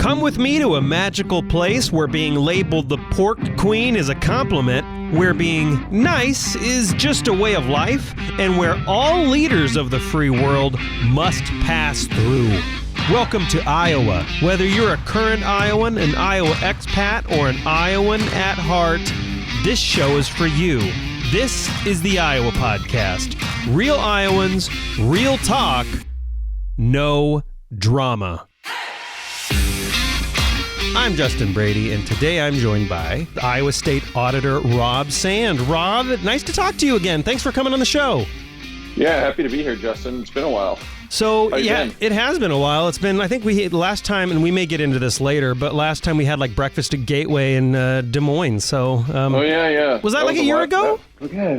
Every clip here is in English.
Come with me to a magical place where being labeled the pork queen is a compliment, where being nice is just a way of life, and where all leaders of the free world must pass through. Welcome to Iowa. Whether you're a current Iowan, an Iowa expat, or an Iowan at heart, this show is for you. This is the Iowa Podcast. Real Iowans, real talk, no drama. I'm Justin Brady, and today I'm joined by Iowa State Auditor Rob Sand. Rob, nice to talk to you again. Thanks for coming on the show. Yeah, happy to be here, Justin. It's been a while. So, yeah, it has been a while. It's been, I think last time, and we may get into this later, but last time we had like breakfast at Gateway in Des Moines. So, yeah. Was that like a year ago? It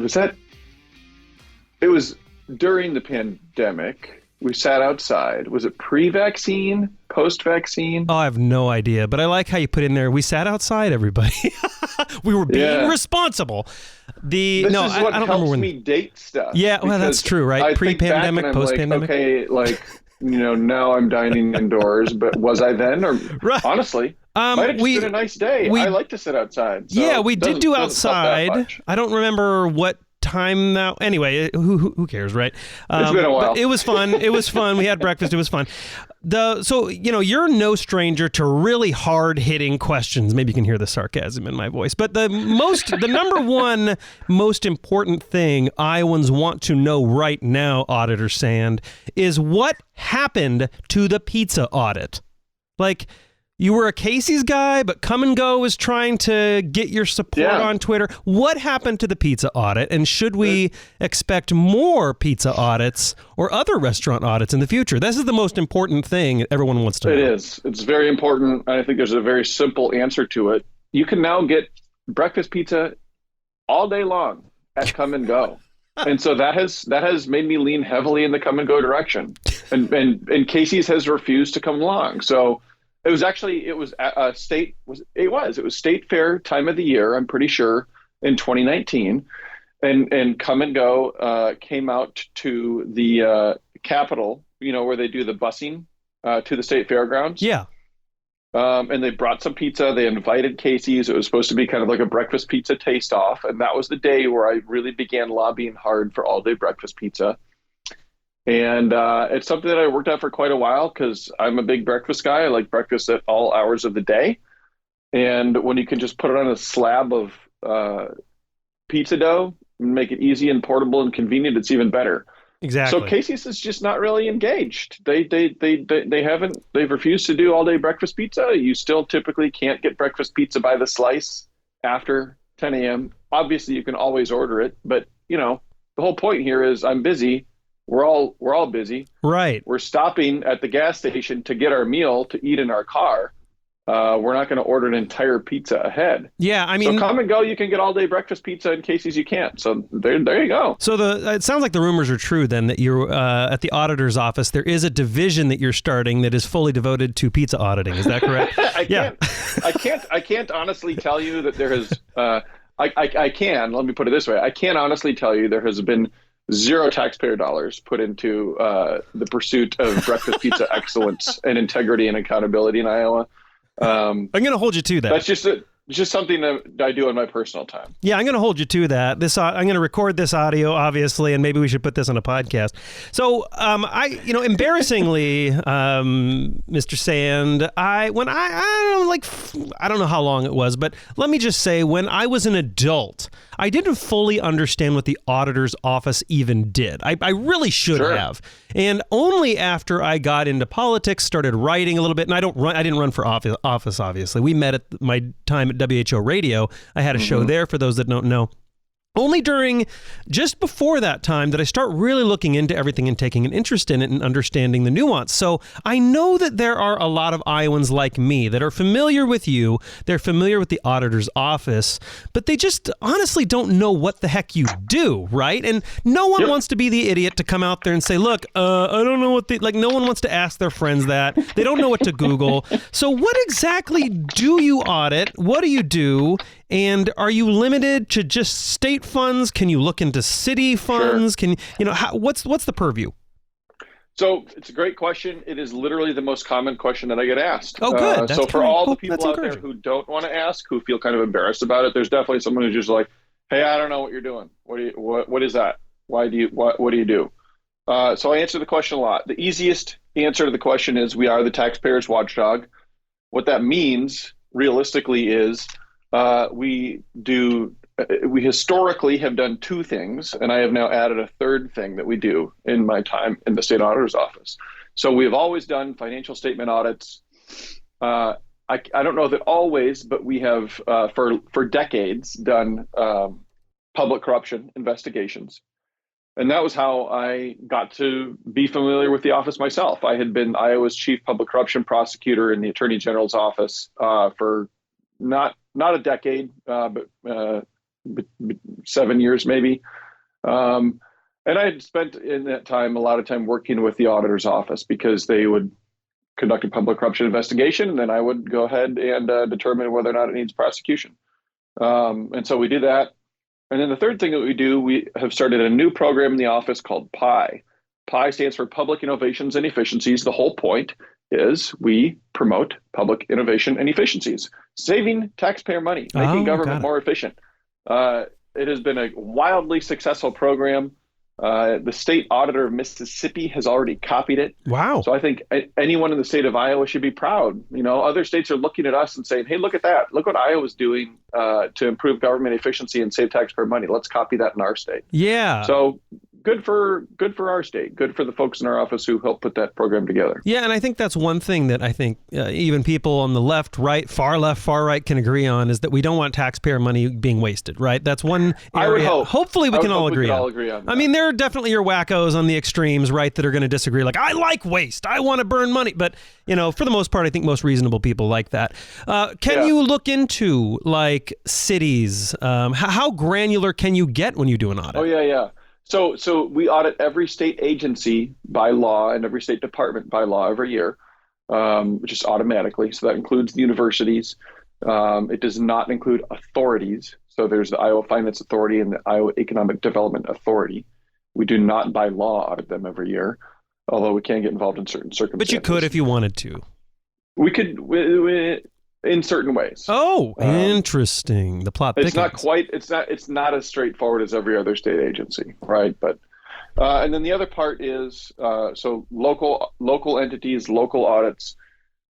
was during the pandemic. We sat outside. Was it pre-vaccine, post-vaccine? Oh, I have no idea, but I like how you put in there, we sat outside, everybody. We were being responsible. This is what helps me date stuff. Yeah, well, that's true, right? Pre-pandemic, post-pandemic. Now I'm dining indoors, but was I then? Or right. Honestly, might have just been a nice day. I like to sit outside. So yeah, we did do outside. I don't remember what time now. Anyway, who cares, right? It's been a while. But it was fun. It was fun. We had breakfast. It was fun. So, you're no stranger to really hard-hitting questions. Maybe you can hear the sarcasm in my voice. But the number one most important thing Iowans want to know right now, Auditor Sand, is what happened to the pizza audit? Like, you were a Casey's guy, but Kum and Go was trying to get your support on Twitter. What happened to the pizza audit? And should we expect more pizza audits or other restaurant audits in the future? This is the most important thing everyone wants to know. It is. It's very important. I think there's a very simple answer to it. You can now get breakfast pizza all day long at Kum and Go. And so that has made me lean heavily in the Kum and Go direction. And Casey's has refused to come along. So it was State Fair time of the year, I'm pretty sure, in 2019. And Kum and Go came out to the Capitol, where they do the busing to the state fairgrounds. Yeah. And they brought some pizza. They invited Casey's. It was supposed to be kind of like a breakfast pizza taste off. And that was the day where I really began lobbying hard for all day breakfast pizza. And it's something that I worked at for quite a while because I'm a big breakfast guy. I like breakfast at all hours of the day. And when you can just put it on a slab of pizza dough and make it easy and portable and convenient, it's even better. Exactly. So Casey's is just not really engaged. They've refused to do all day breakfast pizza. You still typically can't get breakfast pizza by the slice after 10 a.m. Obviously, you can always order it, but the whole point here is I'm busy. We're all busy. Right. We're stopping at the gas station to get our meal to eat in our car. We're not going to order an entire pizza ahead. Yeah, I mean, so Kum and Go, you can get all day breakfast pizza. In Casey's, you can't. So there you go. So it sounds like the rumors are true. Then that you're at the auditor's office. There is a division that you're starting that is fully devoted to pizza auditing. Is that correct? I can't honestly tell you that there has. I can. Let me put it this way. I can't honestly tell you there has been zero taxpayer dollars put into the pursuit of breakfast pizza excellence and integrity and accountability in Iowa. I'm going to hold you to that. That's just something that I do in my personal time. Yeah, I'm going to hold you to that. I'm going to record this audio, obviously, and maybe we should put this on a podcast. So, embarrassingly, Mr. Sand, I don't know how long it was, but let me just say, when I was an adult, I didn't fully understand what the auditor's office even did. I really should have. And only after I got into politics, started writing a little bit, and I didn't run for office, obviously. We met at my time at WHO Radio. I had a show there, for those that don't know. Only just before that time did I start really looking into everything and taking an interest in it and understanding the nuance. So I know that there are a lot of Iowans like me that are familiar with you. They're familiar with the auditor's office, but they just honestly don't know what the heck you do, right? And no one wants to be the idiot to come out there and say, look, I don't know no one wants to ask their friends that. They don't know what to Google. So what exactly do you audit? What do you do? And are you limited to just state funds? Can you look into city funds? Sure. What's the purview? So it's a great question. It is literally the most common question that I get asked. Oh, good. So for all the that's people out there who don't want to ask, who feel kind of embarrassed about it, there's definitely someone who's just like, "Hey, I don't know what you're doing. What is that? What do you do?" So I answer the question a lot. The easiest answer to the question is we are the taxpayers watchdog. What that means realistically is we historically have done two things, and I have now added a third thing that we do in my time in the state auditor's office. So we have always done financial statement audits. I don't know that always, but we have for decades done public corruption investigations. And that was how I got to be familiar with the office myself. I had been Iowa's chief public corruption prosecutor in the Attorney General's office for not a decade, but 7 years maybe. And I had spent in that time a lot of time working with the auditor's office because they would conduct a public corruption investigation, and then I would go ahead and determine whether or not it needs prosecution. And so we did that. And then the third thing that we do, we have started a new program in the office called PI. PI stands for Public Innovations and Efficiencies. The whole point is we promote public innovation and efficiencies, saving taxpayer money, making government more efficient. It has been a wildly successful program. The State Auditor of Mississippi has already copied it. Wow. So I think anyone in the state of Iowa should be proud. You know, other states are looking at us and saying, hey, look at that. Look what Iowa's doing to improve government efficiency and save taxpayer money. Let's copy that in our state. Yeah. So good for our state, good for the folks in our office who helped put that program together. Yeah, and I think that's one thing that I think even people on the left, far left, far right can agree on is that we don't want taxpayer money being wasted, right? That's one area. I would hope. Hopefully we can all agree on that. I mean, there are definitely your wackos on the extremes, right, that are going to disagree. Like, I like waste. I want to burn money. But, you know, for the most part, I think most reasonable people like that. Can you look into, like, cities? How granular can you get when you do an audit? Oh, yeah. So we audit every state agency by law and every state department by law every year, just automatically. So that includes the universities. It does not include authorities. So there's the Iowa Finance Authority and the Iowa Economic Development Authority. We do not by law audit them every year, although we can get involved in certain circumstances. But you could if you wanted to. We could in certain ways. Oh, interesting. The plot thickens. It's not as straightforward as every other state agency, right? But and then the other part is so local entities, local audits.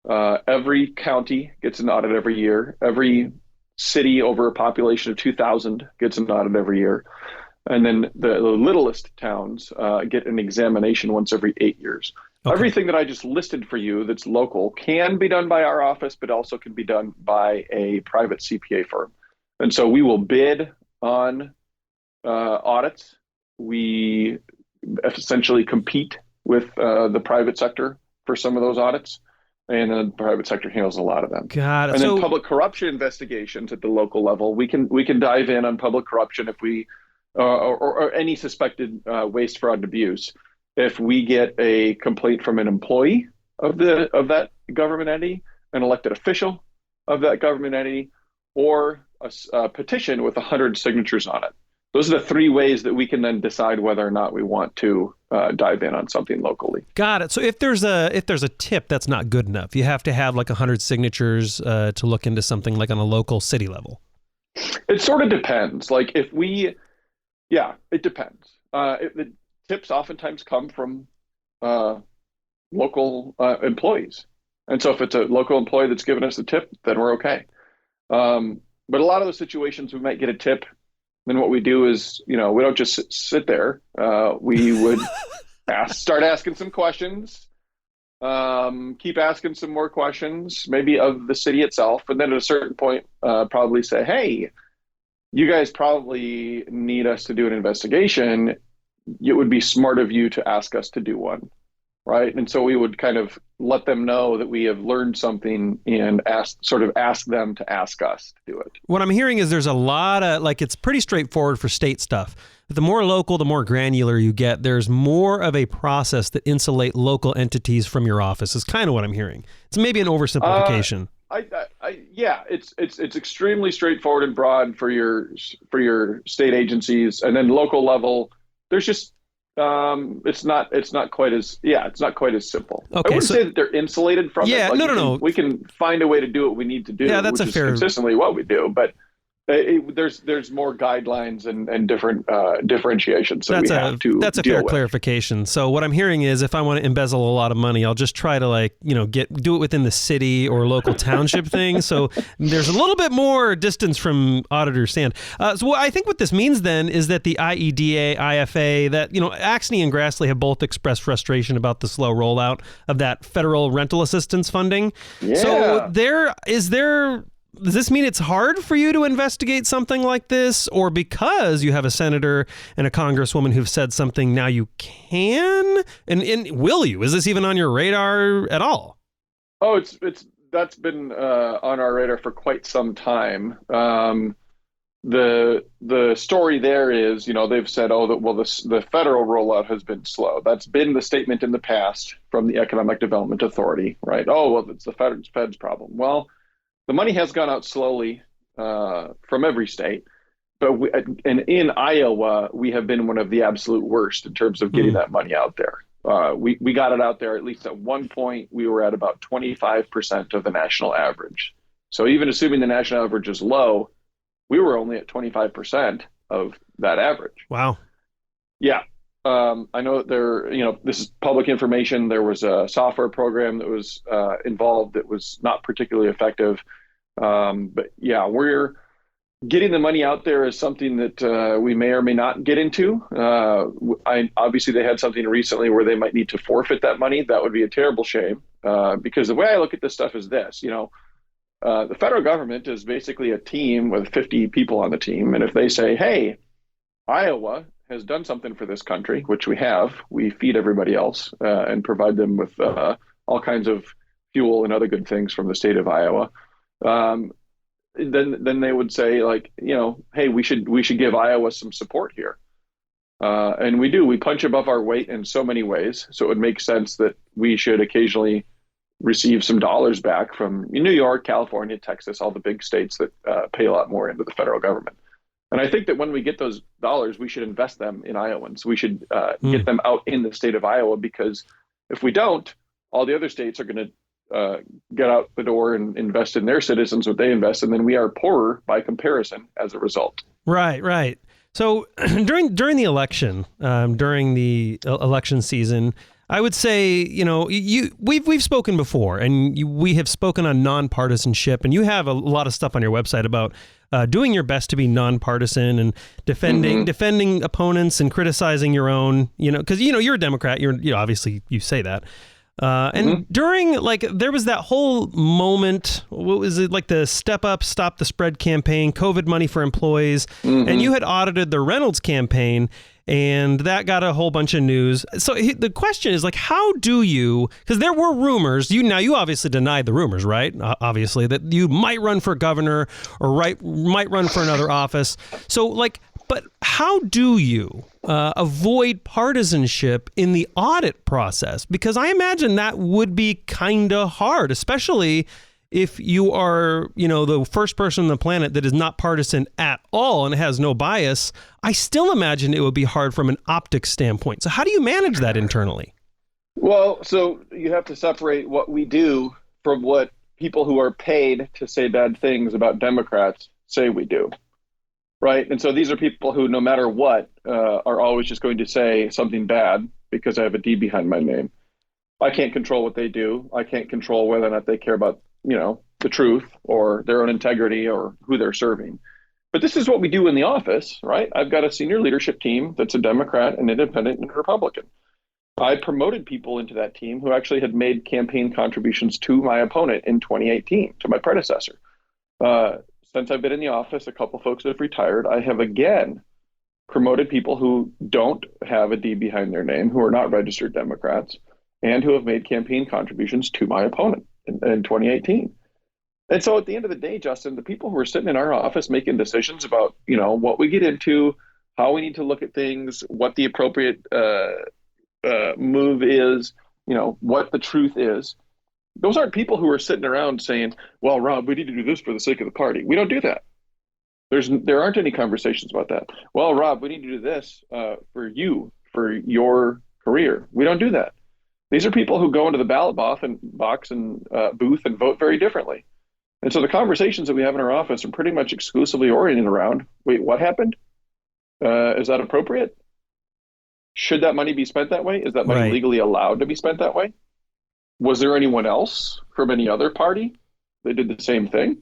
Every county gets an audit every year. Every city over a population of 2,000 gets an audit every year. And then the littlest towns get an examination once every 8 years. Okay. Everything that I just listed for you that's local can be done by our office, but also can be done by a private CPA firm. And so we will bid on audits. We essentially compete with the private sector for some of those audits. And the private sector handles a lot of them. Got it. And then public corruption investigations at the local level, we can dive in on public corruption if we or any suspected waste, fraud, and abuse. If we get a complaint from an employee of that government entity, an elected official of that government entity, or a petition with 100 signatures on it. Those are the three ways that we can then decide whether or not we want to dive in on something locally. Got it. So if there's a tip, that's not good enough. You have to have like 100 signatures to look into something like on a local city level. It sort of depends. Like it depends. The tips oftentimes come from local employees. And so if it's a local employee that's given us the tip, then we're okay. But a lot of those situations we might get a tip. Then what we do is, we don't just sit there. We would start asking some questions, keep asking some more questions, maybe of the city itself. And then at a certain point, probably say, hey, you guys probably need us to do an investigation. It would be smart of you to ask us to do one, right? And so we would kind of let them know that we have learned something and ask them to ask us to do it. What I'm hearing is there's a lot of, it's pretty straightforward for state stuff. But the more local, the more granular you get, there's more of a process that insulate local entities from your office is kind of what I'm hearing. It's maybe an oversimplification. Yeah, it's extremely straightforward and broad for your state agencies, and then local level. There's just It's not quite as it's not quite as simple. Okay, I wouldn't say that they're insulated from it. Yeah, Like no. We can find a way to do what we need to do, Yeah, that's which a is fair consistently what we do. But there's more guidelines and different differentiations that we have to That's a deal fair with. clarification. So what I'm hearing is if I want to embezzle a lot of money, I'll just try to do it within the city or local township thing. So there's a little bit more distance from Auditor Sand. So I think what this means then is that the IEDA, IFA, that Axne and Grassley have both expressed frustration about the slow rollout of that federal rental assistance funding. Yeah. So does this mean it's hard for you to investigate something like this, or because you have a senator and a congresswoman who've said something, now you can? And will you? Is this even on your radar at all? Oh, that's been on our radar for quite some time. The story there is, they've said, the federal rollout has been slow. That's been the statement in the past from the Economic Development Authority, right? Oh, well, it's the Fed's problem. Well, the money has gone out slowly from every state, but in Iowa, we have been one of the absolute worst in terms of getting that money out there. We got it out there, at least at one point, we were at about 25% of the national average. So even assuming the national average is low, we were only at 25% of that average. Wow. Yeah. I know that this is public information. There was a software program that was involved that was not particularly effective. But yeah, we're getting the money out there is something that we may or may not get into. Obviously, they had something recently where they might need to forfeit that money. That would be a terrible shame because the way I look at this stuff is this, the federal government is basically a team with 50 people on the team. And if they say, hey, Iowa has done something for this country, which we feed everybody else and provide them with all kinds of fuel and other good things from the state of Iowa. Then they would say hey, we should give Iowa some support here. And we punch above our weight in so many ways. So it would make sense that we should occasionally receive some dollars back from New York, California, Texas, all the big states that pay a lot more into the federal government. And I think that when we get those dollars, we should invest them in Iowans. We should get them out in the state of Iowa, because if we don't, all the other states are going to get out the door and invest in their citizens what they invest, and then we are poorer by comparison as a result. Right. So during the election, during the election season, I would say, we've spoken before, and we have spoken on nonpartisanship, and you have a lot of stuff on your website about doing your best to be nonpartisan and defending opponents and criticizing your own, because you're a Democrat, obviously you say that. And during, there was that whole moment, what was it, the Step Up, Stop the Spread campaign, COVID money for employees, and you had audited the Reynolds campaign, and that got a whole bunch of news. So the question is, how do you, because there were rumors, you obviously denied the rumors, right? Obviously, that you might run for governor or might run for another office. So, but how do you avoid partisanship in the audit process? Because I imagine that would be kind of hard, especially if you are, the first person on the planet that is not partisan at all and has no bias. I still imagine it would be hard from an optics standpoint. So how do you manage that internally? Well, so you have to separate what we do from what people who are paid to say bad things about Democrats say we do. Right. And so these are people who, no matter what, are always just going to say something bad because I have a D behind my name. I can't control what they do. I can't control whether or not they care about, the truth or their own integrity or who they're serving. But this is what we do in the office, right? I've got a senior leadership team that's a Democrat, an independent, and a Republican. I promoted people into that team who actually had made campaign contributions to my opponent in 2018, to my predecessor. Since I've been in the office, a couple folks have retired. I have again promoted people who don't have a D behind their name, who are not registered Democrats, and who have made campaign contributions to my opponent in 2018. And so at the end of the day, Justin, the people who are sitting in our office making decisions about, what we get into, how we need to look at things, what the appropriate move is, what the truth is, those aren't people who are sitting around saying, well, Rob, we need to do this for the sake of the party. We don't do that. There aren't any conversations about that. Well, Rob, we need to do this for you, for your career. We don't do that. These are people who go into the ballot box and booth and vote very differently. And so the conversations that we have in our office are pretty much exclusively oriented around, wait, what happened? Is that appropriate? Should that money be spent that way? Is that money legally allowed to be spent that way? Was there anyone else from any other party that did the same thing?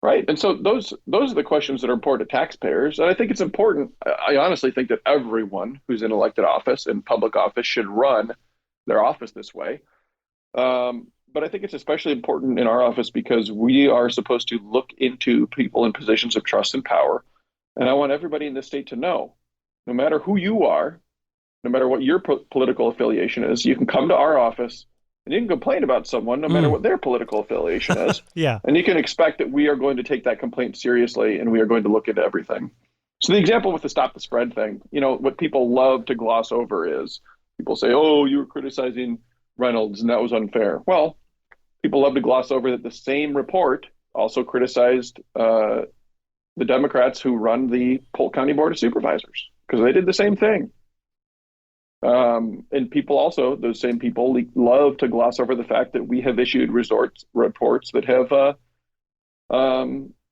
Right. And so those are the questions that are important to taxpayers. And I think it's important. I honestly think that everyone who's in elected office and public office should run their office this way. But I think it's especially important in our office because we are supposed to look into people in positions of trust and power. And I want everybody in this state to know, no matter who you are, no matter what your political affiliation is, you can come to our office and you can complain about someone no matter what their political affiliation is. Yeah. And you can expect that we are going to take that complaint seriously and we are going to look into everything. So the example with the Stop the Spread thing, what people love to gloss over is people say, oh, you were criticizing Reynolds and that was unfair. Well, people love to gloss over that the same report also criticized the Democrats who run the Polk County Board of Supervisors because they did the same thing. And people also, those same people love to gloss over the fact that we have issued reports that have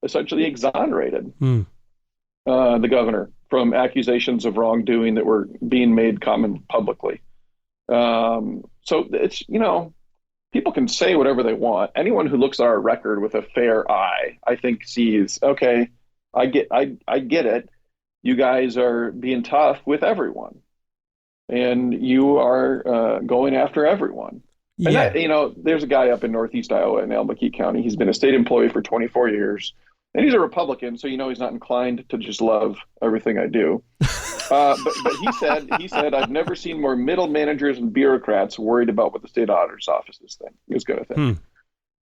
essentially exonerated the governor from accusations of wrongdoing that were being made common publicly. So it's, people can say whatever they want. Anyone who looks at our record with a fair eye, I think sees, okay, I get it. You guys are being tough with everyone. And you are going after everyone. And that, there's a guy up in Northeast Iowa in Albuquerque County. He's been a state employee for 24 years. And he's a Republican, so he's not inclined to just love everything I do. But he said, I've never seen more middle managers and bureaucrats worried about what the state auditor's office is going to think.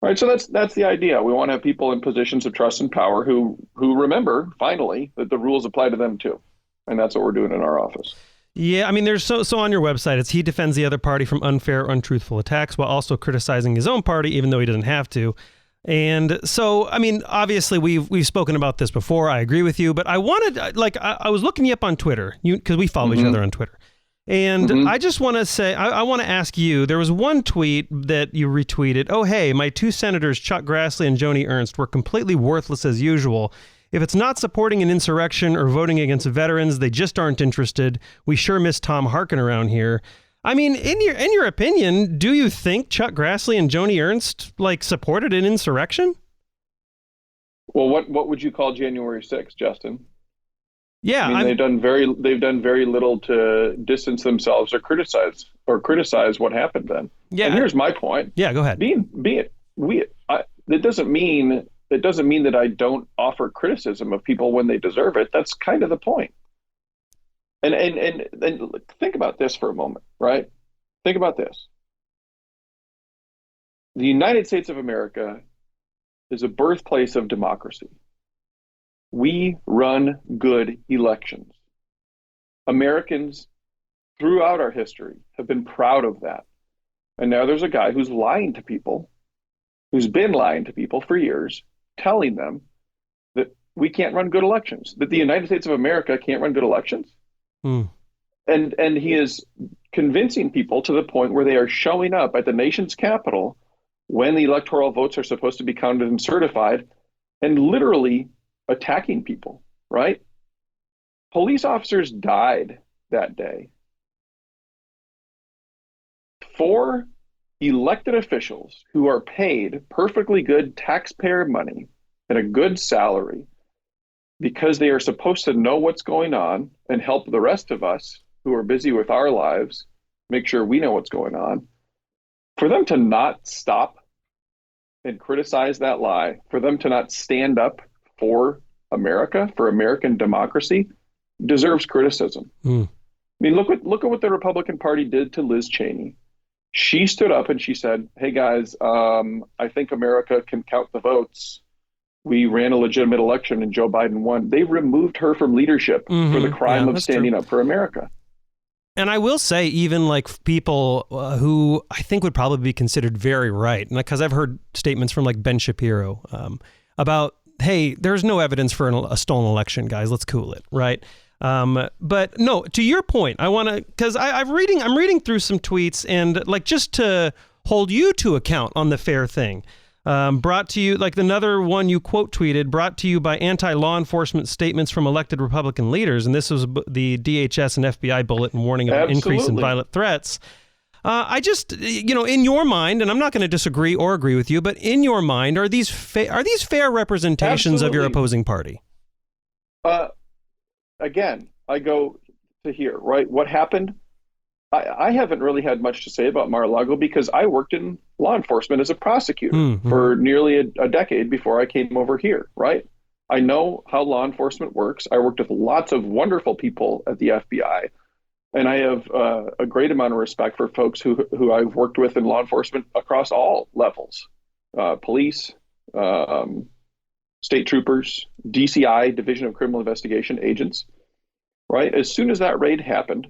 All right, so that's the idea. We want to have people in positions of trust and power who remember, finally, that the rules apply to them too. And that's what we're doing in our office. Yeah, I mean, there's so on your website, he defends the other party from unfair or untruthful attacks while also criticizing his own party, even though he doesn't have to. And so, I mean, obviously, we've spoken about this before. I agree with you, but I wanted, I was looking you up on Twitter, because we follow each other on Twitter. And I just want to say, I want to ask you, there was one tweet that you retweeted. Oh, hey, my two senators, Chuck Grassley and Joni Ernst, were completely worthless as usual. If it's not supporting an insurrection or voting against veterans, they just aren't interested. We sure miss Tom Harkin around here. I mean, in your opinion, do you think Chuck Grassley and Joni Ernst supported an insurrection? Well, what would you call January 6th, Justin? Yeah, I mean, they've done very little to distance themselves or criticize what happened then. Yeah, and here's my point. Yeah, go ahead. That doesn't mean that I don't offer criticism of people when they deserve it. That's kind of the point. And think about this for a moment, right? Think about this. The United States of America is a birthplace of democracy. We run good elections. Americans throughout our history have been proud of that. And now there's a guy who's lying to people, who's been lying to people for years, telling them that we can't run good elections, that the United States of America can't run good elections. And he is convincing people to the point where they are showing up at the nation's capital when the electoral votes are supposed to be counted and certified and literally attacking people, right? Police officers died that day. 4 elected officials who are paid perfectly good taxpayer money and a good salary because they are supposed to know what's going on and help the rest of us who are busy with our lives make sure we know what's going on. For them to not stop and criticize that lie, for them to not stand up for America, for American democracy, deserves criticism. I mean, look at what the Republican Party did to Liz Cheney. She stood up and she said, hey guys, I think America can count the votes. We ran a legitimate election and Joe Biden won. They removed her from leadership for the crime of standing up for America. And I will say, even people who I think would probably be considered very right, and because I've heard statements from Ben Shapiro about, hey, there's no evidence for a stolen election, guys. Let's cool it, right? But no, to your point, I want to, because I'm reading through some tweets, and like, just to hold you to account on the fair thing. Brought to you, like another one you quote tweeted, brought to you by anti-law enforcement statements from elected Republican leaders. And this was the DHS and FBI bulletin warning of an increase in violent threats. I just, in your mind, and I'm not going to disagree or agree with you, but in your mind, are these fair representations of your opposing party? Again, I go to here, right? What happened? I haven't really had much to say about Mar-a-Lago because I worked in law enforcement as a prosecutor for nearly a decade before I came over here, right? I know how law enforcement works. I worked with lots of wonderful people at the FBI, and I have a great amount of respect for folks who I've worked with in law enforcement across all levels, police, state troopers, DCI, Division of Criminal Investigation agents, right? As soon as that raid happened,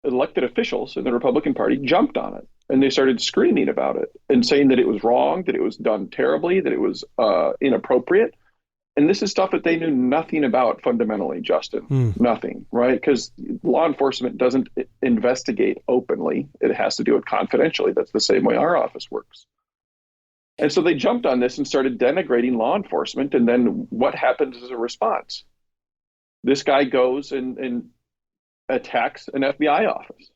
elected officials in the Republican Party jumped on it, and they started screaming about it and saying that it was wrong, that it was done terribly, that it was inappropriate. And this is stuff that they knew nothing about fundamentally, Justin. Nothing, right? Because law enforcement doesn't investigate openly. It has to do it confidentially. That's the same way our office works. And so they jumped on this and started denigrating law enforcement. And then what happens as a response? This guy goes and attacks an FBI office.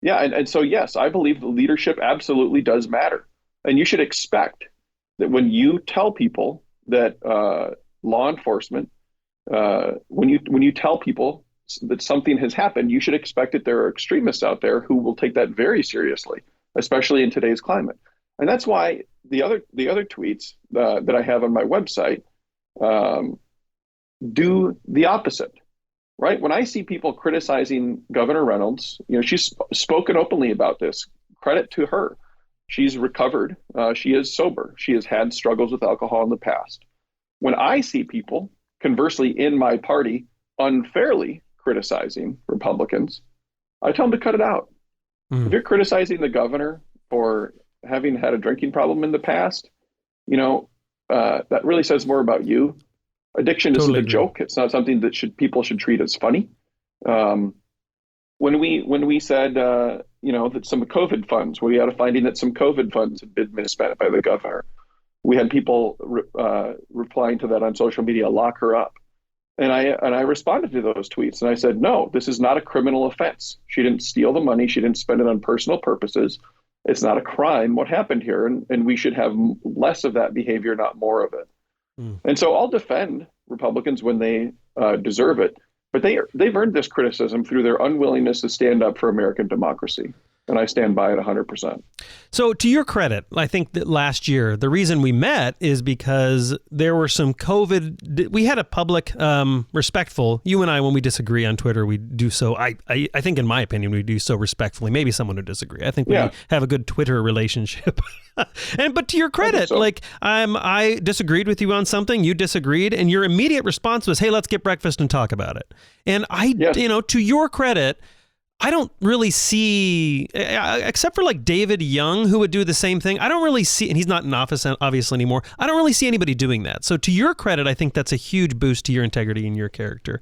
Yeah, and so, yes, I believe the leadership absolutely does matter. And you should expect that when you tell people that law enforcement, when you tell people that something has happened, you should expect that there are extremists out there who will take that very seriously, especially in today's climate. And that's why the other tweets that I have on my website do the opposite. Right? When I see people criticizing Governor Reynolds, she's spoken openly about this. Credit to her. She's recovered. She is sober. She has had struggles with alcohol in the past. When I see people, conversely, in my party unfairly criticizing Republicans, I tell them to cut it out. If you're criticizing the governor for having had a drinking problem in the past, that really says more about you. Addiction isn't a joke. It's not something that people should treat as funny. When we said that some COVID funds, we had a finding that some COVID funds had been misspent by the governor, we had people replying to that on social media, lock her up. And I responded to those tweets and I said, no, this is not a criminal offense. She didn't steal the money. She didn't spend it on personal purposes. It's not a crime what happened here, and we should have less of that behavior, not more of it. And so I'll defend Republicans when they deserve it, but they've earned this criticism through their unwillingness to stand up for American democracy. And I stand by it 100%. So to your credit, I think that last year, the reason we met is because there were some COVID. We had a public, respectful, you and I, when we disagree on Twitter, we do so. I think, in my opinion, we do so respectfully. Maybe someone would disagree. I think we have a good Twitter relationship. But to your credit, I disagreed with you on something, you disagreed, and your immediate response was, hey, let's get breakfast and talk about it. And to your credit, I don't really see, except for like David Young, who would do the same thing. I don't really see, and he's not in office obviously anymore. I don't really see anybody doing that. So to your credit, I think that's a huge boost to your integrity and your character.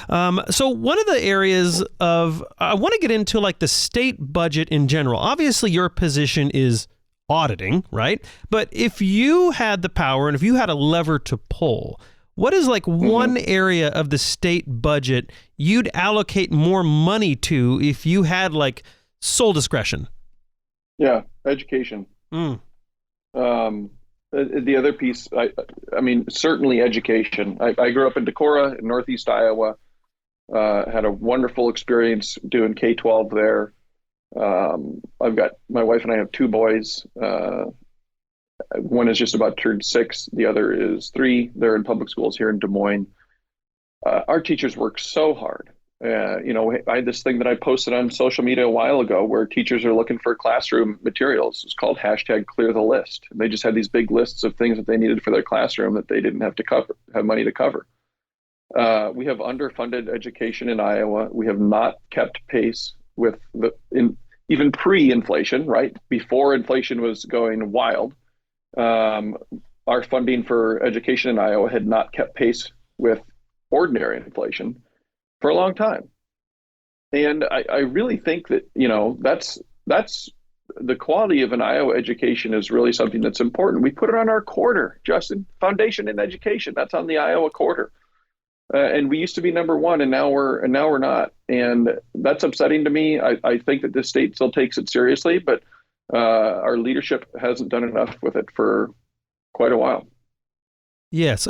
So one of the areas I want to get into like the state budget in general. Obviously your position is auditing, right? But if you had the power and if you had a lever to pull, what is like one area of the state budget you'd allocate more money to if you had like sole discretion? Yeah, education. The other piece, I mean, certainly education. I grew up in Decorah in Northeast Iowa, had a wonderful experience doing K-12 there. I've got, my wife and I have two boys. One is just about turned 6. The other is 3. They're in public schools here in Des Moines. Our teachers work so hard. I had this thing that I posted on social media a while ago where teachers are looking for classroom materials. It's called #ClearTheList. And they just had these big lists of things that they needed for their classroom that they didn't have money to cover. We have underfunded education in Iowa. We have not kept pace with even pre-inflation, right? Before inflation was going wild. Our funding for education in Iowa had not kept pace with ordinary inflation for a long time. And I really think that, that's the quality of an Iowa education is really something that's important. We put it on our quarter, Justin, Foundation in Education. That's on the Iowa quarter. And we used to be number one, and now we're not. And that's upsetting to me. I think that this state still takes it seriously, but our leadership hasn't done enough with it for quite a while. Yes,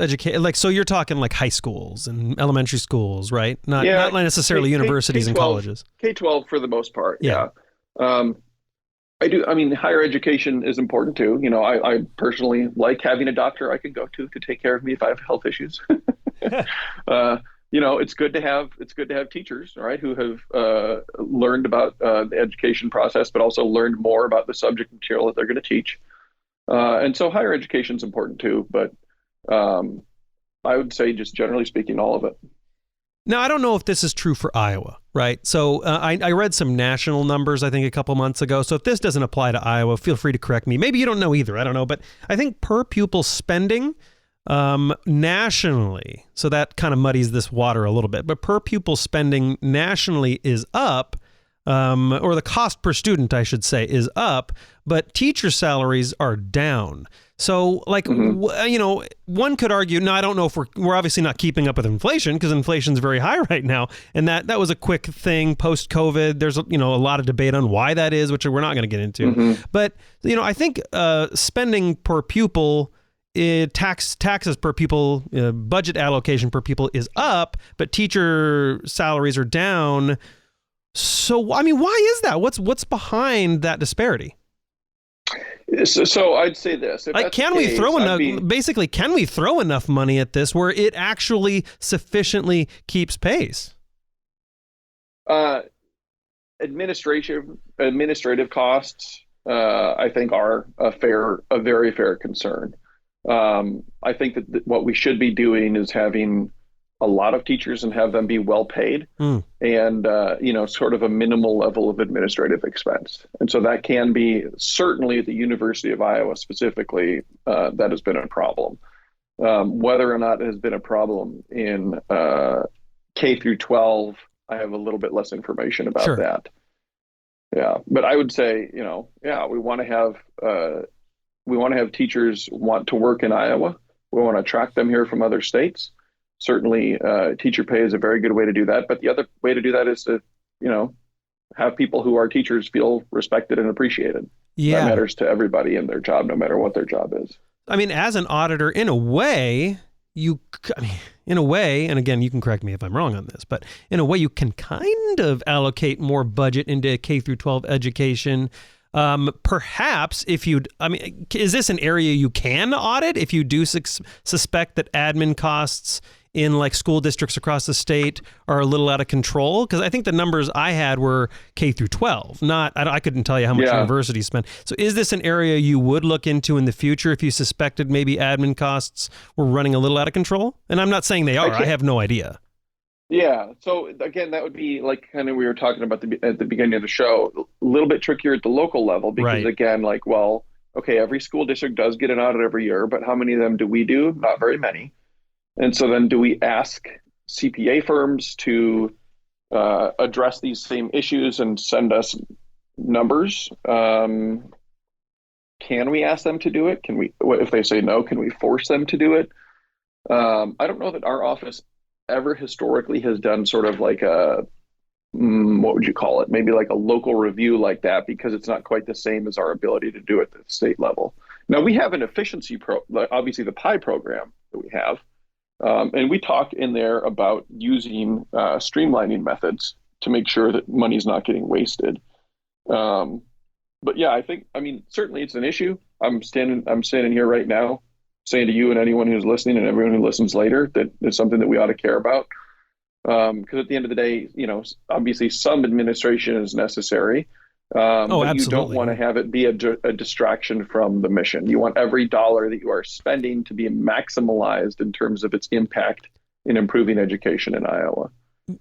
so you're talking like high schools and elementary schools, right? Not necessarily universities and colleges. K-12 for the most part. Yeah. I mean, higher education is important too. I personally like having a doctor I can go to take care of me if I have health issues. It's good to have teachers, right, who have learned about the education process, but also learned more about the subject material that they're going to teach. And so higher education is important too, but I would say, just generally speaking, all of it. Now, I don't know if this is true for Iowa, right? So I read some national numbers, I think, a couple months ago. So if this doesn't apply to Iowa, feel free to correct me. Maybe you don't know either. I don't know. But I think per pupil spending nationally, so that kind of muddies this water a little bit, but per pupil spending nationally is up, or the cost per student, I should say, is up, but teacher salaries are down. So, like, one could argue, no, I don't know if we're obviously not keeping up with inflation, because inflation's very high right now. And that was a quick thing post-COVID. There's, a lot of debate on why that is, which we're not going to get into. Mm-hmm. But, I think spending per pupil, taxes per pupil, budget allocation per pupil is up, but teacher salaries are down. So, I mean, why is that? What's behind that disparity? So I'd say this: can we throw enough money at this where it actually sufficiently keeps pace? Administrative costs, I think, are a very fair concern. I think that what we should be doing is having a lot of teachers and have them be well paid, and sort of a minimal level of administrative expense. And so that can be, certainly at the University of Iowa specifically, that has been a problem. Whether or not it has been a problem in K through 12, I have a little bit less information about that. Yeah, but I would say, we want to have teachers want to work in Iowa. We want to attract them here from other states. Certainly, teacher pay is a very good way to do that. But the other way to do that is to, have people who are teachers feel respected and appreciated. Yeah. That matters to everybody in their job, no matter what their job is. I mean, as an auditor, in a way, and again, you can correct me if I'm wrong on this, but in a way, you can kind of allocate more budget into K through 12 education. Perhaps is this an area you can audit if you do suspect that admin costs in like school districts across the state are a little out of control? Because I think the numbers I had were K through 12, I couldn't tell you how much universities spend. So is this an area you would look into in the future if you suspected maybe admin costs were running a little out of control? And I'm not saying they are. I have no idea. Yeah. So again, that would be like kind of we were talking about at the beginning of the show, a little bit trickier at the local level because again, every school district does get an audit every year, but how many of them do we do? Not very many. And so then do we ask CPA firms to address these same issues and send us numbers? Can we ask them to do it? If they say no, can we force them to do it? I don't know that our office ever historically has done sort of like what would you call it? Maybe like a local review like that, because it's not quite the same as our ability to do it at the state level. Now we have an efficiency obviously the PI program that we have. And we talk in there about using streamlining methods to make sure that money's not getting wasted. But yeah, certainly it's an issue. I'm standing here right now saying to you and anyone who's listening and everyone who listens later that it's something that we ought to care about. Because at the end of the day, obviously some administration is necessary. But you don't want to have it be a distraction from the mission. You want every dollar that you are spending to be maximalized in terms of its impact in improving education in Iowa.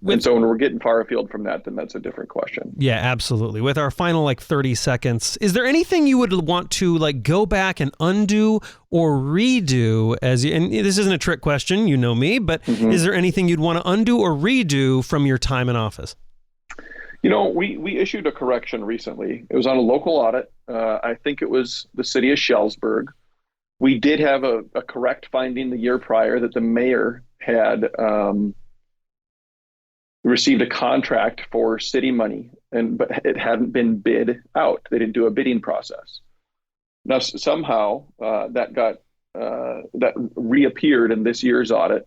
And so when we're getting far afield from that, then that's a different question. Yeah, absolutely. With our final 30 seconds, is there anything you would want to go back and undo or redo and this isn't a trick question, you know me, but is there anything you'd want to undo or redo from your time in office? We issued a correction recently. It was on a local audit. I think it was the city of Shellsburg. We did have a correct finding the year prior that the mayor had received a contract for city money, but it hadn't been bid out. They didn't do a bidding process. Now, somehow that reappeared in this year's audit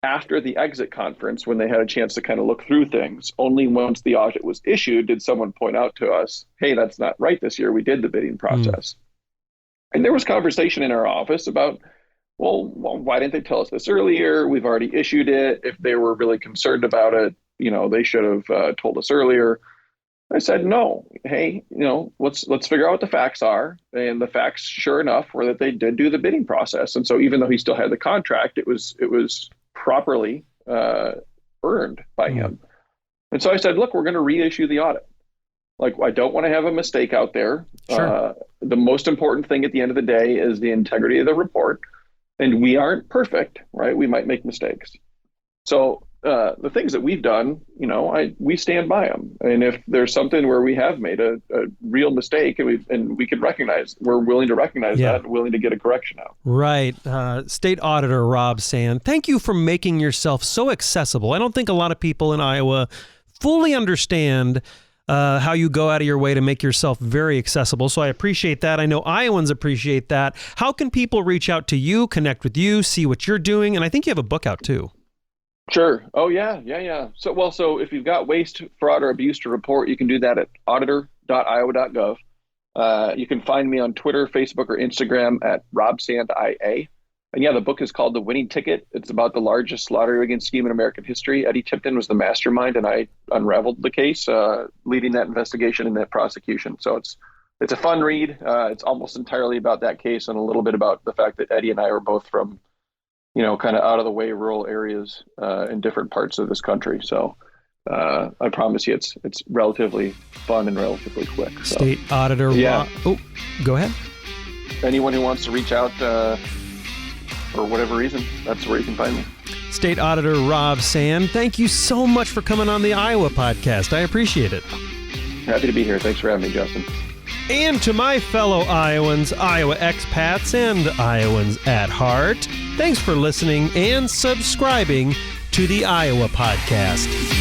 after the exit conference when they had a chance to kind of look through things. Only once the audit was issued did someone point out to us, hey, that's not right this year. We did the bidding process. And there was conversation in our office about, well, why didn't they tell us this earlier? We've already issued it. If they were really concerned about it, they should have told us earlier. I said, no, hey, let's figure out what the facts are. And the facts, sure enough, were that they did do the bidding process. And so even though he still had the contract, it was properly earned by him. And so I said, look, we're going to reissue the audit. I don't want to have a mistake out there. Sure. The most important thing at the end of the day is the integrity of the report. And we aren't perfect, right? We might make mistakes. So the things that we've done, we stand by them. And if there's something where we have made a real mistake and we can recognize, we're willing to recognize that and willing to get a correction out. Right. State Auditor Rob Sand, thank you for making yourself so accessible. I don't think a lot of people in Iowa fully understand how you go out of your way to make yourself very accessible. So I appreciate that. I know Iowans appreciate that. How can people reach out to you, connect with you, see what you're doing? And I think you have a book out too. Sure. Oh, yeah. So if you've got waste, fraud, or abuse to report, you can do that at auditor.iowa.gov. You can find me on Twitter, Facebook, or Instagram at robsandia. And the book is called The Winning Ticket. It's about the largest lottery rigging scheme in American history. Eddie Tipton was the mastermind, and I unraveled the case, leading that investigation and that prosecution. So it's a fun read. It's almost entirely about that case and a little bit about the fact that Eddie and I are both from kind of out of the way rural areas in different parts of this country. So I promise you it's relatively fun and relatively quick. So. State Auditor. Yeah. Go ahead. Anyone who wants to reach out for whatever reason, that's where you can find me. State Auditor Rob Sand, thank you so much for coming on the Iowa podcast. I appreciate it. Happy to be here. Thanks for having me, Justin. And to my fellow Iowans, Iowa expats, and Iowans at heart, thanks for listening and subscribing to the Iowa podcast.